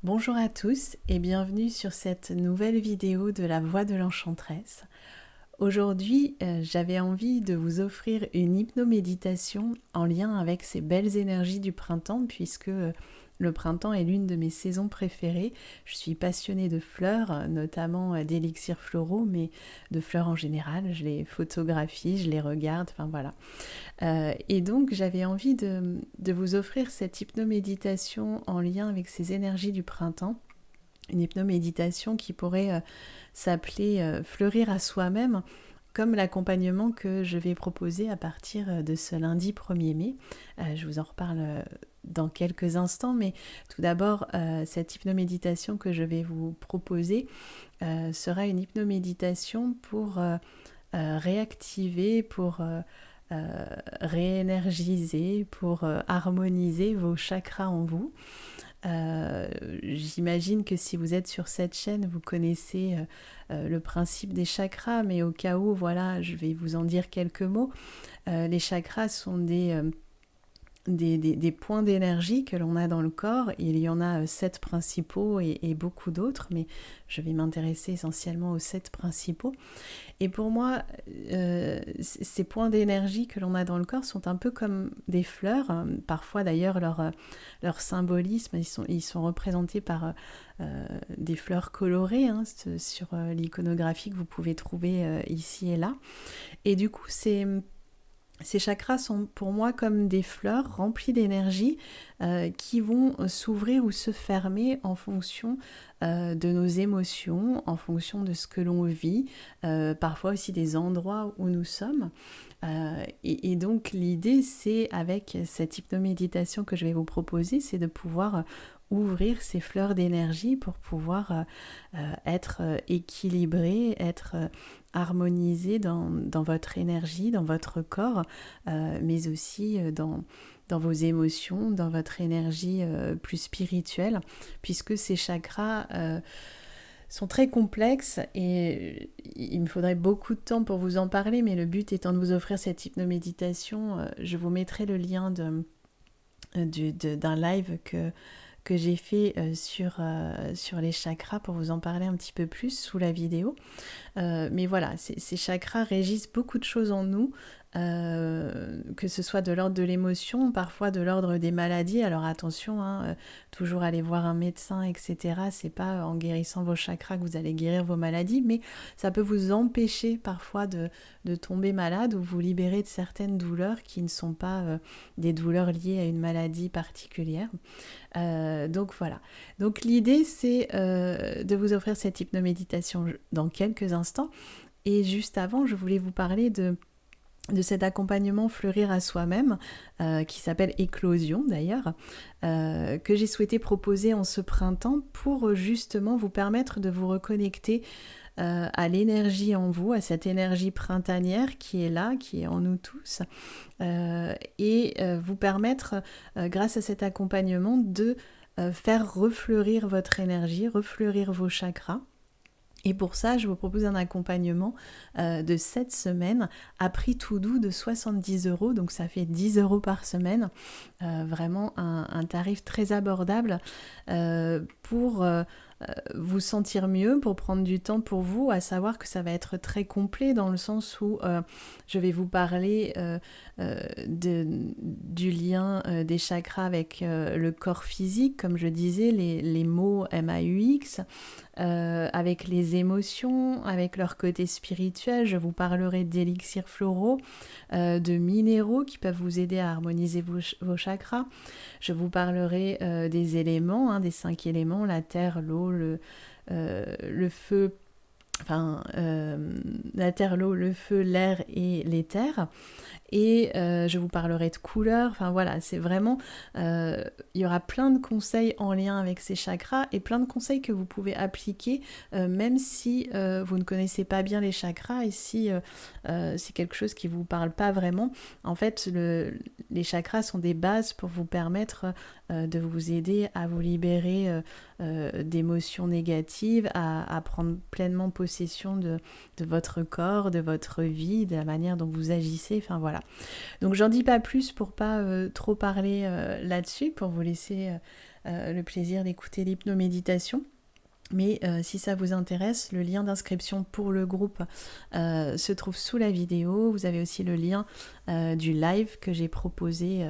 Bonjour à tous et bienvenue sur cette nouvelle vidéo de la Voix de l'Enchanteresse. Aujourd'hui, j'avais envie de vous offrir une hypnoméditation en lien avec ces belles énergies du printemps puisque le printemps est l'une de mes saisons préférées. Je suis passionnée de fleurs, notamment d'élixirs floraux, mais de fleurs en général. Je les photographie, je les regarde, enfin voilà. Et donc j'avais envie de vous offrir cette hypnoméditation en lien avec ces énergies du printemps. Une hypnoméditation qui pourrait s'appeler Fleurir à soi-même, comme l'accompagnement que je vais proposer à partir de ce lundi 1er mai. Je vous en reparle dans quelques instants, mais tout d'abord, cette hypnoméditation que je vais vous proposer sera une hypnoméditation pour réactiver, pour réénergiser, pour harmoniser vos chakras en vous. J'imagine que si vous êtes sur cette chaîne, vous connaissez le principe des chakras, mais au cas où, voilà, je vais vous en dire quelques mots. Les chakras sont des points d'énergie que l'on a dans le corps. Il y en a 7 principaux et beaucoup d'autres, mais je vais m'intéresser essentiellement aux 7 principaux. Et pour moi, ces points d'énergie que l'on a dans le corps sont un peu comme des fleurs. Parfois d'ailleurs, leur symbolisme, ils sont représentés par des fleurs colorées sur l'iconographie que vous pouvez trouver ici et là. Et du coup, ces chakras sont pour moi comme des fleurs remplies d'énergie qui vont s'ouvrir ou se fermer en fonction de nos émotions, en fonction de ce que l'on vit, parfois aussi des endroits où nous sommes. Et donc l'idée, c'est avec cette hypnoméditation que je vais vous proposer, c'est de pouvoir ouvrir ces fleurs d'énergie pour pouvoir être équilibré, être harmonisé dans votre énergie, dans votre corps, mais aussi dans vos émotions, dans votre énergie plus spirituelle, puisque ces chakras sont très complexes et il me faudrait beaucoup de temps pour vous en parler, mais le but étant de vous offrir cette hypnoméditation, je vous mettrai le lien d'un live que j'ai fait sur les chakras pour vous en parler un petit peu plus sous la vidéo. Mais voilà, ces chakras régissent beaucoup de choses en nous, que ce soit de l'ordre de l'émotion, parfois de l'ordre des maladies. Alors attention, toujours aller voir un médecin, etc. C'est pas en guérissant vos chakras que vous allez guérir vos maladies, mais ça peut vous empêcher parfois de tomber malade ou vous libérer de certaines douleurs qui ne sont pas des douleurs liées à une maladie particulière. Donc voilà. Donc l'idée, c'est de vous offrir cette hypnoméditation dans quelques instants. Et juste avant, je voulais vous parler de cet accompagnement Fleurir à soi-même, qui s'appelle Éclosion d'ailleurs, que j'ai souhaité proposer en ce printemps pour justement vous permettre de vous reconnecter à l'énergie en vous, à cette énergie printanière qui est là, qui est en nous tous, et vous permettre, grâce à cet accompagnement, de faire refleurir votre énergie, refleurir vos chakras. Et pour ça, je vous propose un accompagnement de 7 semaines à prix tout doux de 70 €, donc ça fait 10 € par semaine, vraiment un tarif très abordable pour vous sentir mieux, pour prendre du temps pour vous, à savoir que ça va être très complet dans le sens où je vais vous parler du lien des chakras avec le corps physique, comme je disais, les mots MAUX, avec les émotions, avec leur côté spirituel. Je vous parlerai d'élixirs floraux, de minéraux qui peuvent vous aider à harmoniser vos chakras. Je vous parlerai des éléments, des 5 éléments, la terre, l'eau, le feu, la terre, l'eau, le feu, l'air et l'éther. Et je vous parlerai de couleurs, enfin voilà, c'est vraiment, il y aura plein de conseils en lien avec ces chakras et plein de conseils que vous pouvez appliquer même si vous ne connaissez pas bien les chakras et si c'est quelque chose qui ne vous parle pas vraiment. En fait, les chakras sont des bases pour vous permettre de vous aider à vous libérer d'émotions négatives, à prendre pleinement possession de votre corps, de votre vie, de la manière dont vous agissez, enfin voilà. Donc j'en dis pas plus pour pas trop parler là-dessus, pour vous laisser le plaisir d'écouter l'hypnoméditation. Mais si ça vous intéresse, le lien d'inscription pour le groupe se trouve sous la vidéo. Vous avez aussi le lien du live que j'ai proposé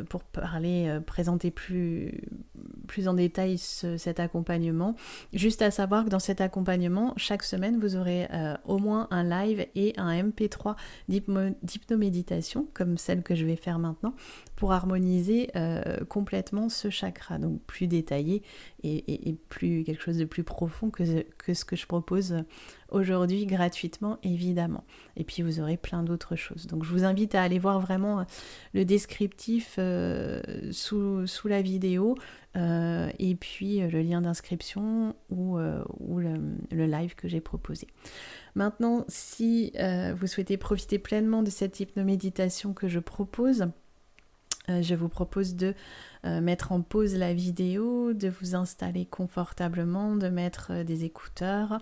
pour présenter plus en détail cet accompagnement. Juste à savoir que dans cet accompagnement, chaque semaine, vous aurez au moins un live et un MP3 d'hypnoméditation, comme celle que je vais faire maintenant, pour harmoniser complètement ce chakra, donc plus détaillé et plus quelque chose de plus profond que ce que je propose aujourd'hui gratuitement, évidemment. Et puis vous aurez plein d'autres choses. Donc je vous invite à aller voir vraiment le descriptif sous la vidéo et puis le lien d'inscription ou le live que j'ai proposé. Maintenant, si vous souhaitez profiter pleinement de cette hypnoméditation que je propose, je vous propose de mettre en pause la vidéo, de vous installer confortablement, de mettre des écouteurs,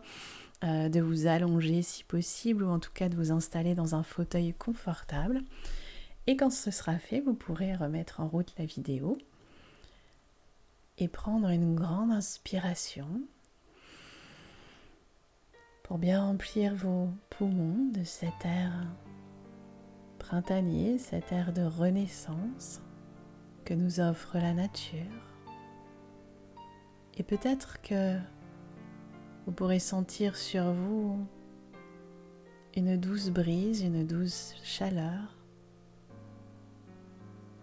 de vous allonger si possible, ou en tout cas de vous installer dans un fauteuil confortable. Et quand ce sera fait, vous pourrez remettre en route la vidéo et prendre une grande inspiration pour bien remplir vos poumons de cet air printanier, cet air de renaissance que nous offre la nature. Et peut-être que vous pourrez sentir sur vous une douce brise, une douce chaleur,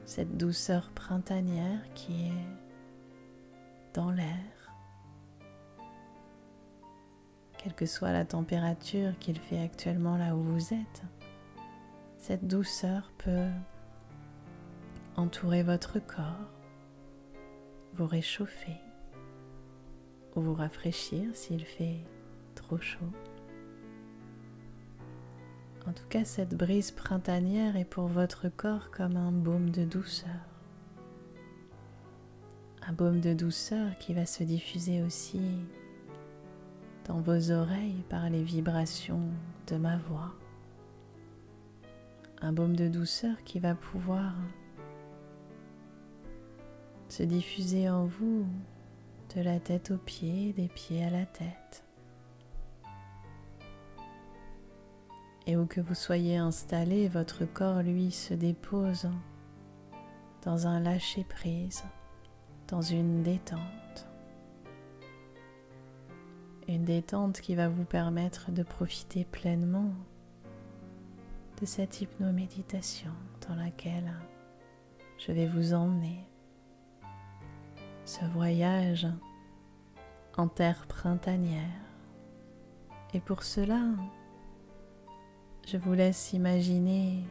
cette douceur printanière qui est dans l'air. Quelle que soit la température qu'il fait actuellement là où vous êtes, cette douceur peut entourer votre corps, vous réchauffer ou vous rafraîchir s'il fait trop chaud. En tout cas, cette brise printanière est pour votre corps comme un baume de douceur. Un baume de douceur qui va se diffuser aussi dans vos oreilles par les vibrations de ma voix. Un baume de douceur qui va pouvoir se diffuser en vous de la tête aux pieds, des pieds à la tête. Et où que vous soyez installé, votre corps, lui, se dépose dans un lâcher-prise, dans une détente. Une détente qui va vous permettre de profiter pleinement de cette hypnoméditation dans laquelle je vais vous emmener. Ce voyage en terre printanière. Et pour cela, je vous laisse imaginer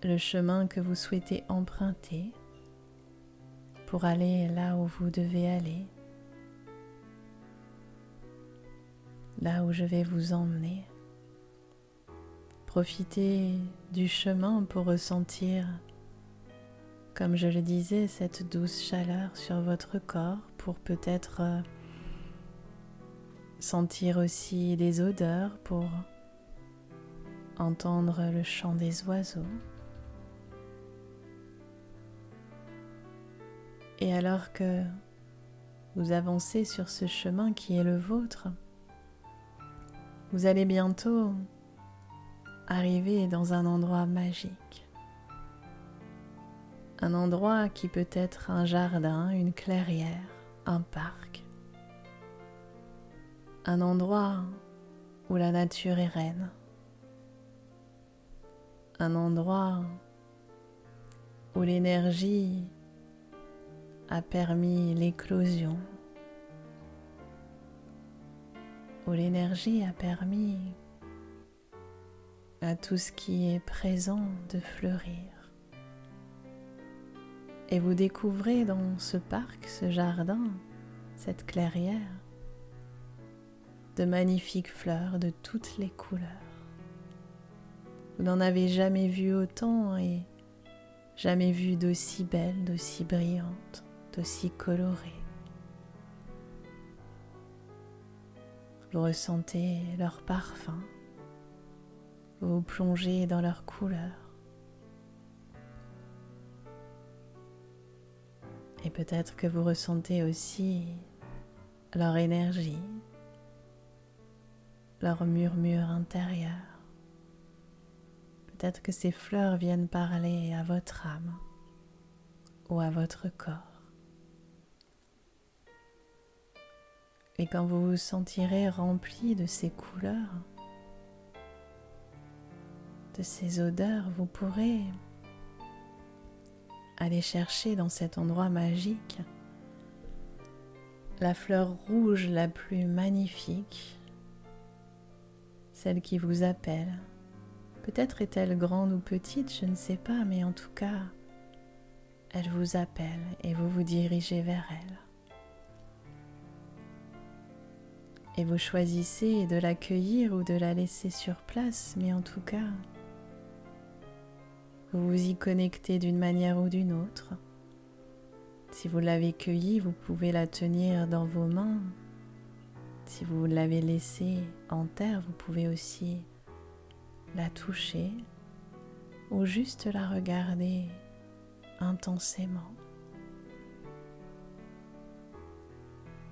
le chemin que vous souhaitez emprunter pour aller là où vous devez aller, là où je vais vous emmener. Profitez du chemin pour ressentir, comme je le disais, cette douce chaleur sur votre corps, pour peut-être sentir aussi des odeurs, pour entendre le chant des oiseaux. Et alors que vous avancez sur ce chemin qui est le vôtre, vous allez bientôt arriver dans un endroit magique. Un endroit qui peut être un jardin, une clairière, un parc. Un endroit où la nature est reine. Un endroit où l'énergie a permis l'éclosion, où l'énergie a permis à tout ce qui est présent de fleurir. Et vous découvrez dans ce parc, ce jardin, cette clairière, de magnifiques fleurs de toutes les couleurs. Vous n'en avez jamais vu autant et jamais vu d'aussi belles, d'aussi brillantes, d'aussi colorées. Vous ressentez leur parfum, vous vous plongez dans leurs couleurs. Et peut-être que vous ressentez aussi leur énergie, leur murmure intérieur. Peut-être que ces fleurs viennent parler à votre âme ou à votre corps. Et quand vous vous sentirez rempli de ces couleurs, de ces odeurs, vous pourrez aller chercher dans cet endroit magique la fleur rouge la plus magnifique, celle qui vous appelle. Peut-être est-elle grande ou petite, je ne sais pas, mais en tout cas, elle vous appelle et vous vous dirigez vers elle. Et vous choisissez de l'accueillir ou de la laisser sur place, mais en tout cas, vous vous y connectez d'une manière ou d'une autre. Si vous l'avez cueillie, vous pouvez la tenir dans vos mains. Si vous l'avez laissée en terre, vous pouvez aussi la toucher ou juste la regarder intensément.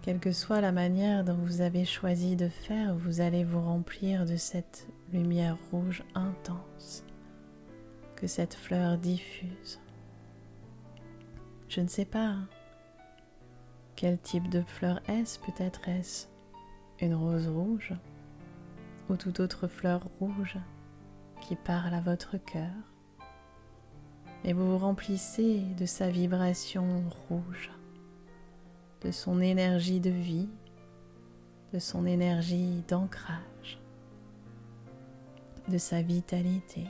Quelle que soit la manière dont vous avez choisi de faire, vous allez vous remplir de cette lumière rouge intense que cette fleur diffuse. Je ne sais pas quel type de fleur est-ce, peut-être est-ce une rose rouge ou toute autre fleur rouge qui parle à votre cœur. Et vous vous remplissez de sa vibration rouge, de son énergie de vie, de son énergie d'ancrage, de sa vitalité.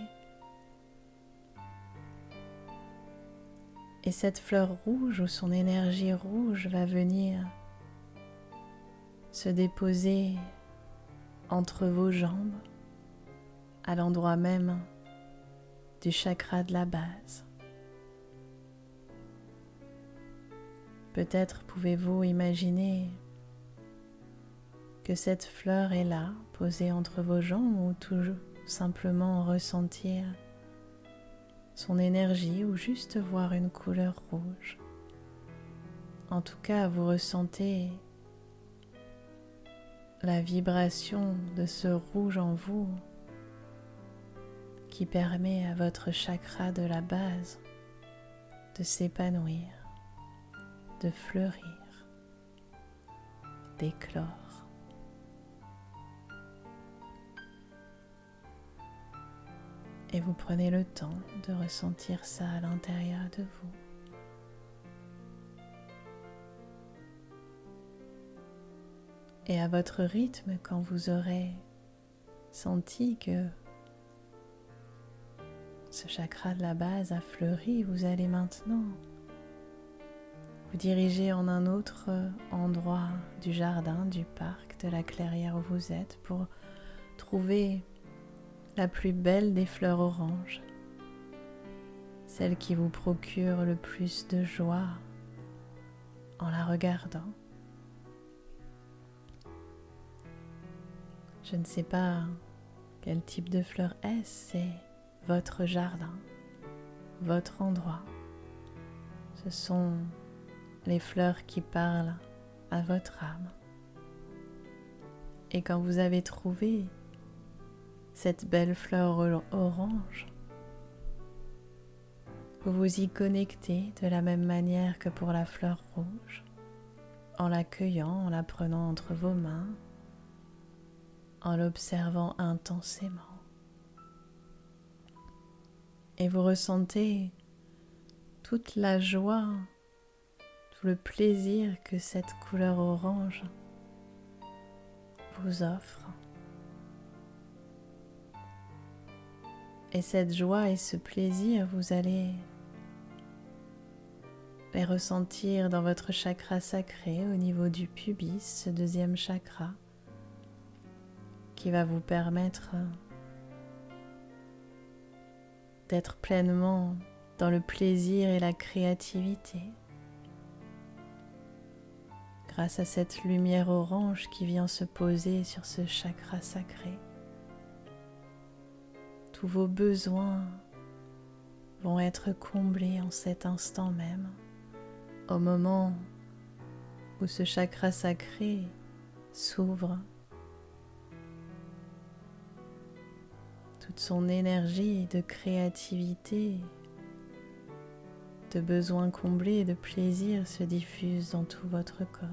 Et cette fleur rouge ou son énergie rouge va venir se déposer entre vos jambes, à l'endroit même du chakra de la base. Peut-être pouvez-vous imaginer que cette fleur est là, posée entre vos jambes, ou tout simplement ressentir son énergie ou juste voir une couleur rouge. En tout cas, vous ressentez la vibration de ce rouge en vous qui permet à votre chakra de la base de s'épanouir, de fleurir, d'éclore. Et vous prenez le temps de ressentir ça à l'intérieur de vous. Et à votre rythme, quand vous aurez senti que ce chakra de la base a fleuri, vous allez maintenant vous diriger en un autre endroit du jardin, du parc, de la clairière où vous êtes pour trouver la plus belle des fleurs oranges, celle qui vous procure le plus de joie en la regardant. Je ne sais pas quel type de fleur est-ce, c'est votre jardin, votre endroit. Ce sont les fleurs qui parlent à votre âme. Et quand vous avez trouvé cette belle fleur orange, vous vous y connectez de la même manière que pour la fleur rouge, en l'accueillant, en la prenant entre vos mains, en l'observant intensément. Et vous ressentez toute la joie, tout le plaisir que cette couleur orange vous offre. Et cette joie et ce plaisir, vous allez les ressentir dans votre chakra sacré au niveau du pubis, ce deuxième chakra qui va vous permettre d'être pleinement dans le plaisir et la créativité grâce à cette lumière orange qui vient se poser sur ce chakra sacré. Tous vos besoins vont être comblés en cet instant même au moment où ce chakra sacré s'ouvre, toute son énergie de créativité, de besoins comblés et de plaisir se diffuse dans tout votre corps.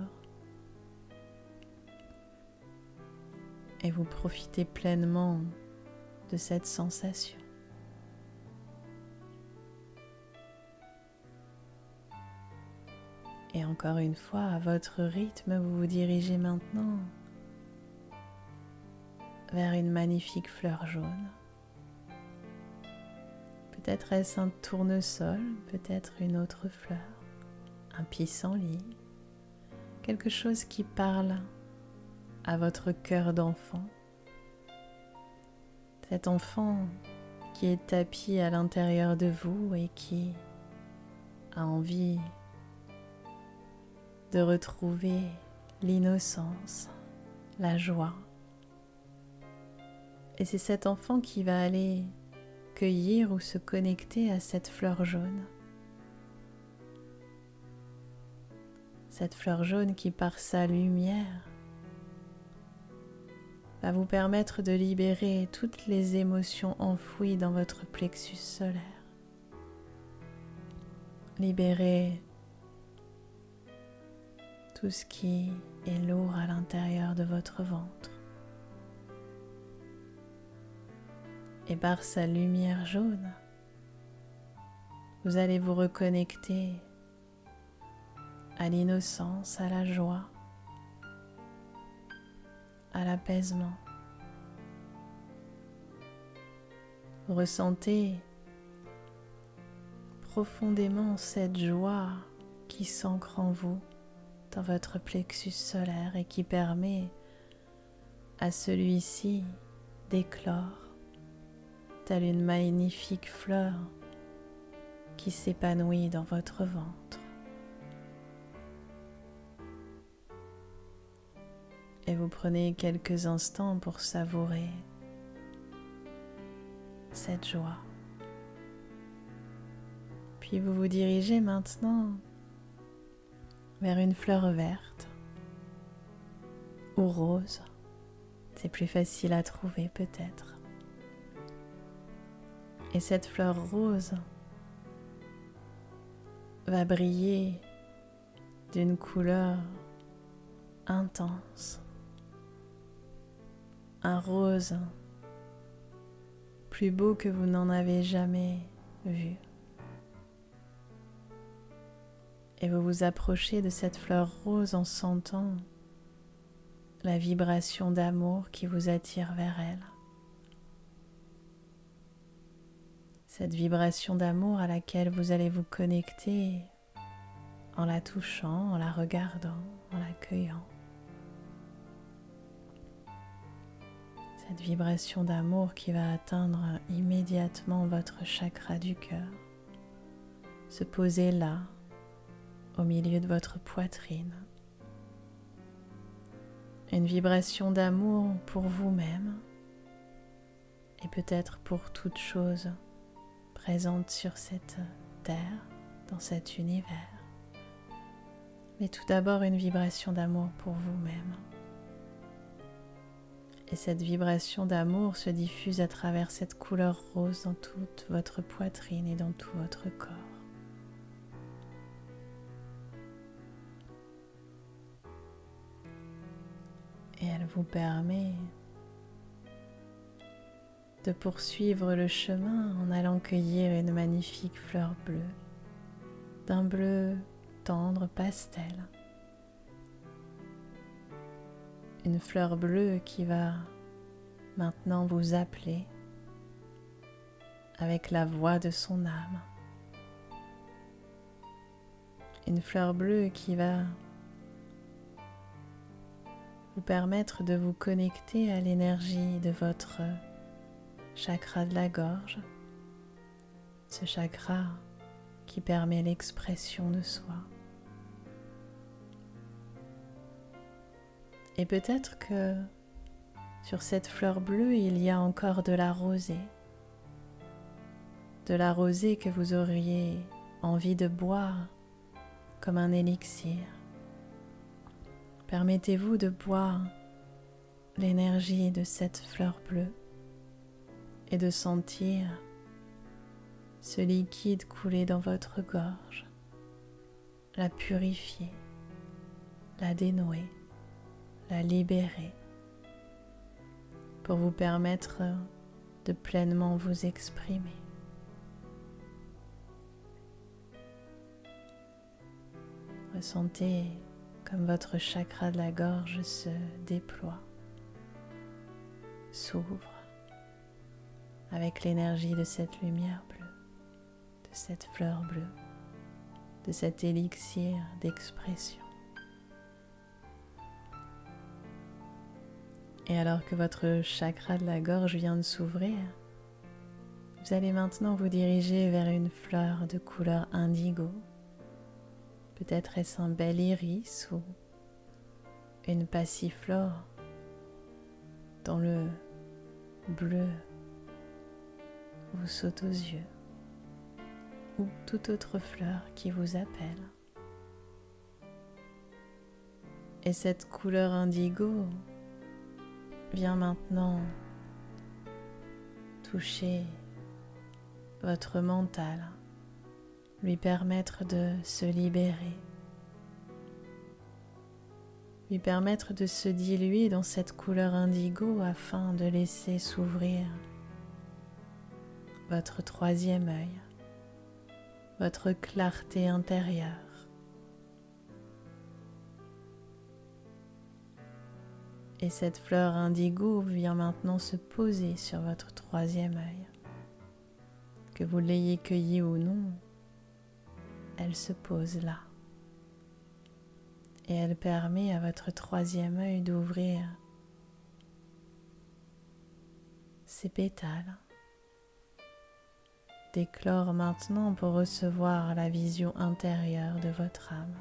Et vous profitez pleinement de cette sensation. Et encore une fois, à votre rythme, vous vous dirigez maintenant vers une magnifique fleur jaune. Peut-être est-ce un tournesol, peut-être une autre fleur, un pissenlit, quelque chose qui parle à votre cœur d'enfant. Cet enfant qui est tapi à l'intérieur de vous et qui a envie de retrouver l'innocence, la joie. Et c'est cet enfant qui va aller cueillir ou se connecter à cette fleur jaune. Cette fleur jaune qui, par sa lumière, va vous permettre de libérer toutes les émotions enfouies dans votre plexus solaire. Libérer tout ce qui est lourd à l'intérieur de votre ventre. Et par sa lumière jaune, vous allez vous reconnecter à l'innocence, à la joie, à l'apaisement. Vous ressentez profondément cette joie qui s'ancre en vous, dans votre plexus solaire et qui permet à celui-ci d'éclore telle une magnifique fleur qui s'épanouit dans votre ventre. Et vous prenez quelques instants pour savourer cette joie. Puis vous vous dirigez maintenant vers une fleur verte ou rose. C'est plus facile à trouver peut-être. Et cette fleur rose va briller d'une couleur intense. Un rose plus beau que vous n'en avez jamais vu. Et vous vous approchez de cette fleur rose en sentant la vibration d'amour qui vous attire vers elle. Cette vibration d'amour à laquelle vous allez vous connecter en la touchant, en la regardant, en l'accueillant. Cette vibration d'amour qui va atteindre immédiatement votre chakra du cœur, se poser là, au milieu de votre poitrine. Une vibration d'amour pour vous-même et peut-être pour toute chose présente sur cette terre, dans cet univers. Mais tout d'abord une vibration d'amour pour vous-même. Et cette vibration d'amour se diffuse à travers cette couleur rose dans toute votre poitrine et dans tout votre corps. Et elle vous permet de poursuivre le chemin en allant cueillir une magnifique fleur bleue, d'un bleu tendre pastel. Une fleur bleue qui va maintenant vous appeler avec la voix de son âme. Une fleur bleue qui va vous permettre de vous connecter à l'énergie de votre chakra de la gorge, ce chakra qui permet l'expression de soi. Et peut-être que sur cette fleur bleue, il y a encore de la rosée que vous auriez envie de boire comme un élixir. Permettez-vous de boire l'énergie de cette fleur bleue et de sentir ce liquide couler dans votre gorge, la purifier, la dénouer, la libérer pour vous permettre de pleinement vous exprimer. Ressentez comme votre chakra de la gorge se déploie, s'ouvre avec l'énergie de cette lumière bleue, de cette fleur bleue, de cet élixir d'expression. Et alors que votre chakra de la gorge vient de s'ouvrir, vous allez maintenant vous diriger vers une fleur de couleur indigo. Peut-être est-ce un bel iris ou une passiflore dont le bleu vous saute aux yeux, ou toute autre fleur qui vous appelle. Et cette couleur indigo vient maintenant toucher votre mental, lui permettre de se libérer, lui permettre de se diluer dans cette couleur indigo afin de laisser s'ouvrir votre troisième œil, votre clarté intérieure. Et cette fleur indigo vient maintenant se poser sur votre troisième œil. Que vous l'ayez cueillie ou non, elle se pose là. Et elle permet à votre troisième œil d'ouvrir ses pétales, d'éclore maintenant pour recevoir la vision intérieure de votre âme.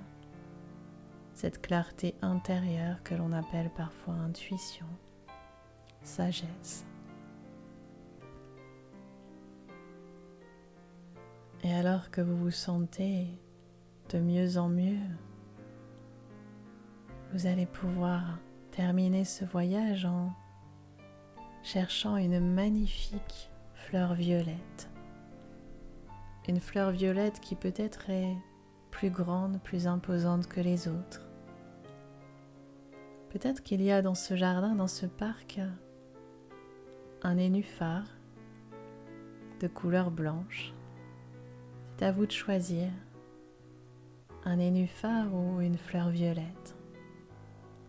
Cette clarté intérieure que l'on appelle parfois intuition, sagesse. Et alors que vous vous sentez de mieux en mieux, vous allez pouvoir terminer ce voyage en cherchant une magnifique fleur violette. Une fleur violette qui peut-être est plus grande, plus imposante que les autres. Peut-être qu'il y a dans ce jardin, dans ce parc, un nénuphar de couleur blanche. C'est à vous de choisir un nénuphar ou une fleur violette.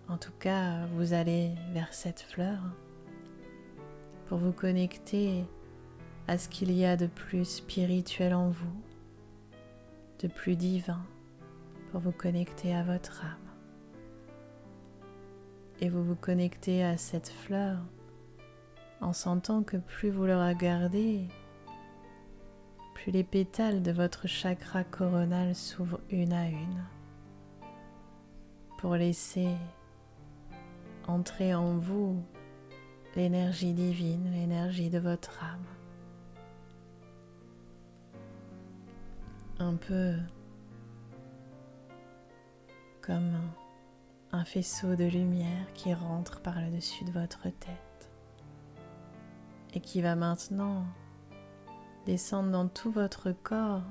En tout cas, vous allez vers cette fleur pour vous connecter à ce qu'il y a de plus spirituel en vous, de plus divin, pour vous connecter à votre âme. Et vous vous connectez à cette fleur en sentant que plus vous le regardez, plus les pétales de votre chakra coronal s'ouvrent une à une pour laisser entrer en vous l'énergie divine, l'énergie de votre âme. Un peu comme un faisceau de lumière qui rentre par le dessus de votre tête et qui va maintenant descendre dans tout votre corps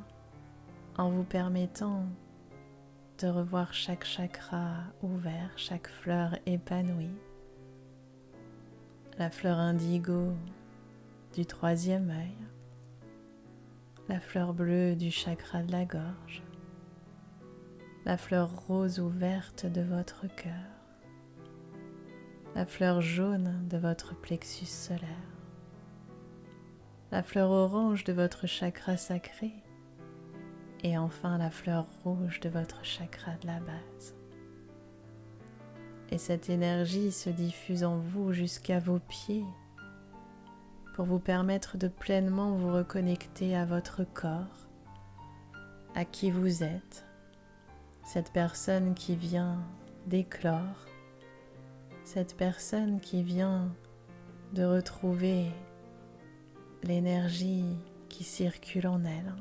en vous permettant de revoir chaque chakra ouvert, chaque fleur épanouie. La fleur indigo du troisième œil, la fleur bleue du chakra de la gorge, la fleur rose ou verte de votre cœur, la fleur jaune de votre plexus solaire, la fleur orange de votre chakra sacré et enfin la fleur rouge de votre chakra de la base. Et cette énergie se diffuse en vous jusqu'à vos pieds pour vous permettre de pleinement vous reconnecter à votre corps, à qui vous êtes, cette personne qui vient d'éclore, cette personne qui vient de retrouver l'énergie qui circule en elle.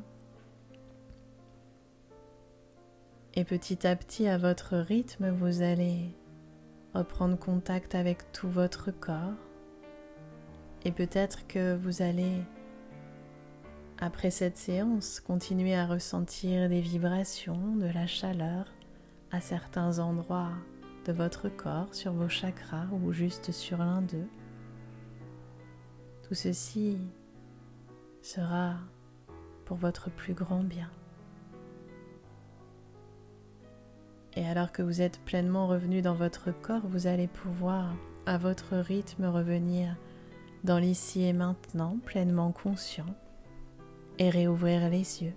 Et petit à petit, à votre rythme, vous allez reprendre contact avec tout votre corps. Et peut-être que vous allez, après cette séance, continuer à ressentir des vibrations, de la chaleur à certains endroits de votre corps, sur vos chakras ou juste sur l'un d'eux. Tout ceci sera pour votre plus grand bien. Et alors que vous êtes pleinement revenu dans votre corps, vous allez pouvoir, à votre rythme, revenir dans l'ici et maintenant, pleinement conscient, et réouvrir les yeux.